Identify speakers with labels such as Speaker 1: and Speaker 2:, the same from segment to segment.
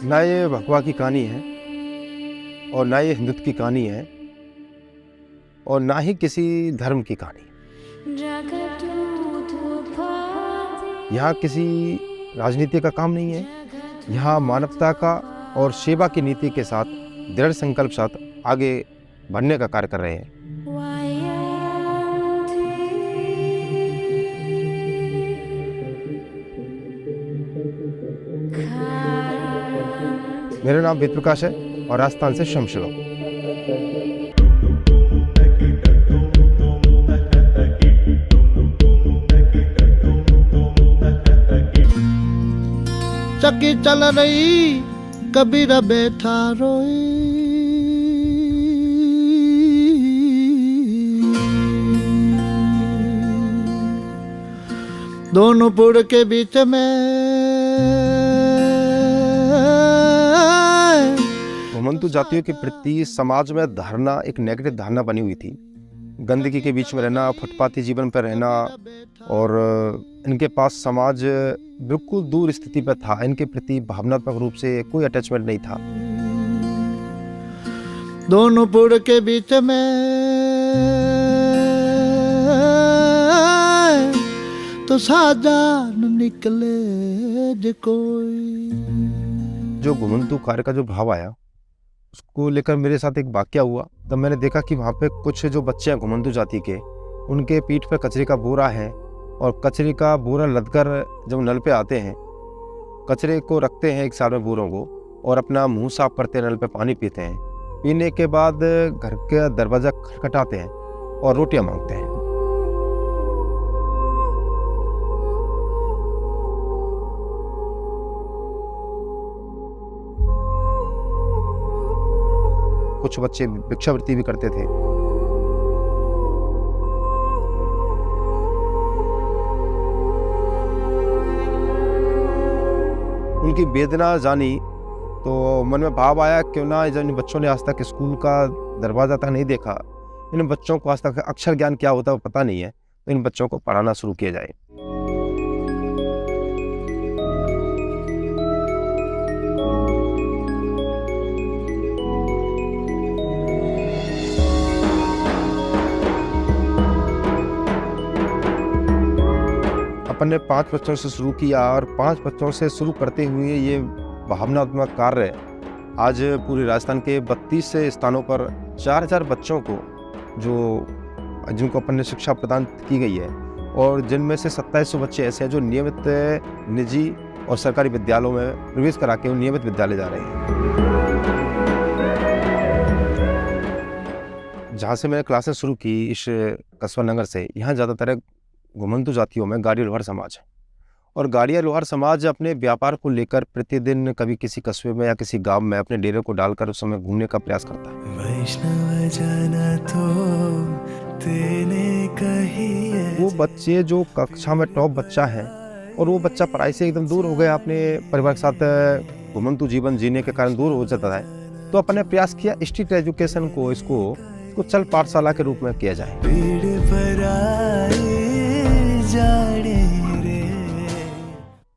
Speaker 1: ना ये भगवा की कहानी है और ना ये हिंदुत्व की कहानी है और ना ही किसी धर्म की कहानी। यहाँ किसी राजनीति का काम नहीं है। यहाँ मानवता का और सेवा की नीति के साथ दृढ़ संकल्प साथ आगे बढ़ने का कार्य कर रहे हैं। मेरा नाम वेद प्रकाश है और राजस्थान से शमशिवा।
Speaker 2: चक्की चल रही कबीर बैठा रोई, दोनों पुड़ के बीच में
Speaker 1: घुमंतु जातियों के प्रति समाज में धारणा एक नेगेटिव धारणा बनी हुई थी। गंदगी के बीच में रहना, फुटपाथी जीवन पर रहना और इनके पास समाज बिल्कुल दूर स्थिति पर था। इनके प्रति भावनात्मक रूप से कोई अटैचमेंट नहीं था।
Speaker 2: दोनों पुड़ के बीच में तो साजान निकले जो कोई।
Speaker 1: जो घुमंतु कार्य का जो भाव आया उसको लेकर मेरे साथ एक वाकया हुआ। तब मैंने देखा कि वहाँ पे कुछ जो बच्चे हैं घुमंतु जाति के, उनके पीठ पर कचरे का बोरा है और कचरे का बोरा लदकर जब नल पे आते हैं, कचरे को रखते हैं एक साल में बोरों को और अपना मुंह साफ करते हैं, नल पे पानी पीते हैं। पीने के बाद घर का दरवाज़ा खटखटाते हैं और रोटियां मांगते हैं। कुछ बच्चे भिक्षावृत्ति भी करते थे। उनकी वेदना जानी तो मन में भाव आया, क्यों ना जब इन बच्चों ने आज तक स्कूल का दरवाजा तक नहीं देखा, इन बच्चों को आज तक अक्षर ज्ञान क्या होता है वो पता नहीं है, तो इन बच्चों को पढ़ाना शुरू किया जाए। अपन ने 5 बच्चों से शुरू किया और 5 बच्चों से शुरू करते हुए ये भावनात्मक कार्य आज पूरे राजस्थान के 32 स्थानों पर 4000 बच्चों को जिनको अपन ने शिक्षा प्रदान की गई है और जिनमें से 2700 बच्चे ऐसे हैं जो नियमित निजी और सरकारी विद्यालयों में प्रवेश करा के नियमित विद्यालय जा रहे हैं। जहाँ से मैंने क्लासेस शुरू की इस कस्बा नगर से, यहाँ ज़्यादातर घुमंतु जातियों में गाड़िया लोहार समाज है और गाड़िया लोहार समाज अपने व्यापार को लेकर प्रतिदिन कभी किसी कस्बे में या किसी गांव में अपने डेरे को डालकर उस समय घूमने का प्रयास करता है।
Speaker 3: वैष्णव जन तो तेने कही है।
Speaker 1: वो बच्चे जो कक्षा में टॉप बच्चा है और वो बच्चा पढ़ाई से एकदम दूर हो गया, अपने परिवार के साथ घुमंतु जीवन जीने के कारण दूर हो जाता है, तो अपने प्रयास किया स्ट्रीट एजुकेशन को इसको चल पाठशाला के रूप में किया जाए।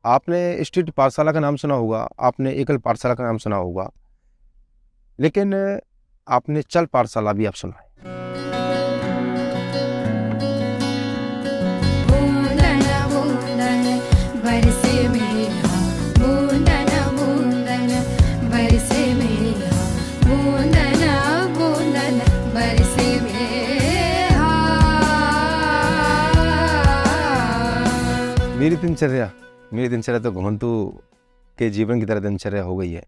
Speaker 1: आपने स्ट्रीट पाठशाला का नाम सुना होगा, आपने एकल पाठशाला का नाम सुना होगा, लेकिन आपने चल पाठशाला भी आप सुना है। मेरी दिनचर्या तो घुमंतु के जीवन की तरह दिनचर्या हो गई है।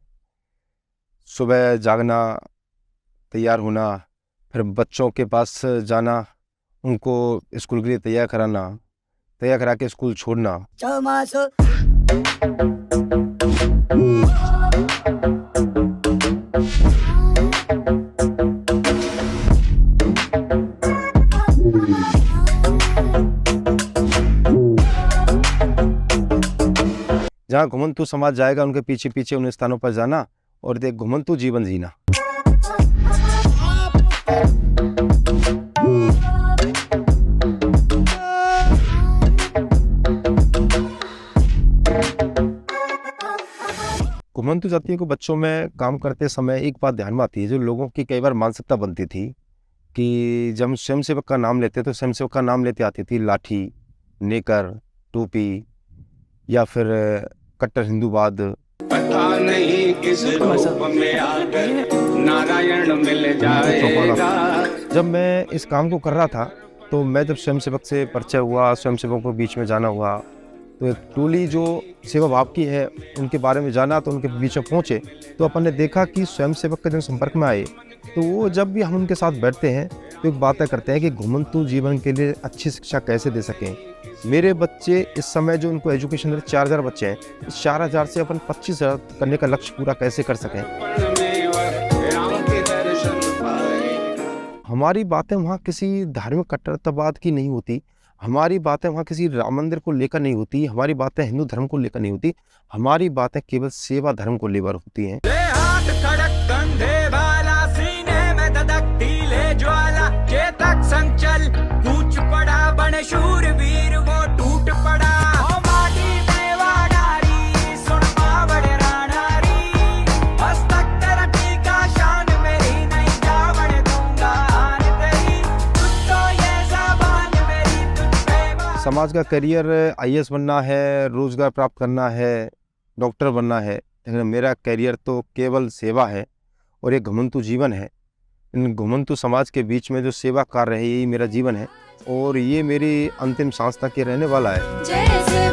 Speaker 1: सुबह जागना, तैयार होना, फिर बच्चों के पास जाना, उनको स्कूल के लिए तैयार करा के स्कूल छोड़ना। जहाँ घुमंतु समाज जाएगा उनके पीछे पीछे उन स्थानों पर जाना और एक घुमंतु जीवन जीना। घुमंतु जातियों के बच्चों में काम करते समय एक बात ध्यान में आती है, जो लोगों की कई बार मानसिकता बनती थी कि जब हम स्वयंसेवक का नाम लेते तो स्वयंसेवक का नाम लेते आती थी लाठी, नेकर, टोपी या फिर कट्टर हिंदूवाद।
Speaker 4: पता नहीं किस रूप में आकर नारायण मिल जाएगा।
Speaker 1: जब मैं इस काम को कर रहा था तो मैं जब स्वयंसेवक से परिचय हुआ, स्वयंसेवकों के बीच में जाना हुआ, तो एक टोली जो सेवा भाव की है उनके बारे में जाना, तो उनके बीच में पहुँचे तो अपन ने देखा कि स्वयंसेवक के जन संपर्क में आए तो वो जब भी हम उनके साथ बैठते हैं तो एक बातें करते हैं कि घुमंतु जीवन के लिए अच्छी शिक्षा कैसे दे सकें। मेरे बच्चे इस समय जो उनको एजुकेशन 4000 बच्चे हैं, इस 4000 से अपन 25,000 करने का लक्ष्य पूरा कैसे कर सकें। हमारी बातें वहाँ किसी धार्मिक कट्टरतावाद की नहीं होती, हमारी बातें वहाँ किसी राम मंदिर को लेकर नहीं होती, हमारी बातें हिंदू धर्म को लेकर नहीं होती, हमारी बातें केवल सेवा धर्म को लेकर होती हैं।
Speaker 5: संचल कूच पड़ा बन शूरवीर वो टूट पड़ा। ओ माटी देवा डारी सुन बावड़ रानारी, मस्तक तेरा टीका शान मेरी नहीं जावड़ दूंगा आन तेरी, तुझको ये ज़बान मेरी तुझ पे।
Speaker 1: समाज का करियर IAS बनना है, रोजगार प्राप्त करना है, डॉक्टर बनना है, लेकिन मेरा करियर तो केवल सेवा है और एक घुमंतु जीवन है। इन घुमंतु समाज के बीच में जो सेवा कार्य है यही मेरा जीवन है और ये मेरी अंतिम सांस तक के रहने वाला है।
Speaker 6: जैसे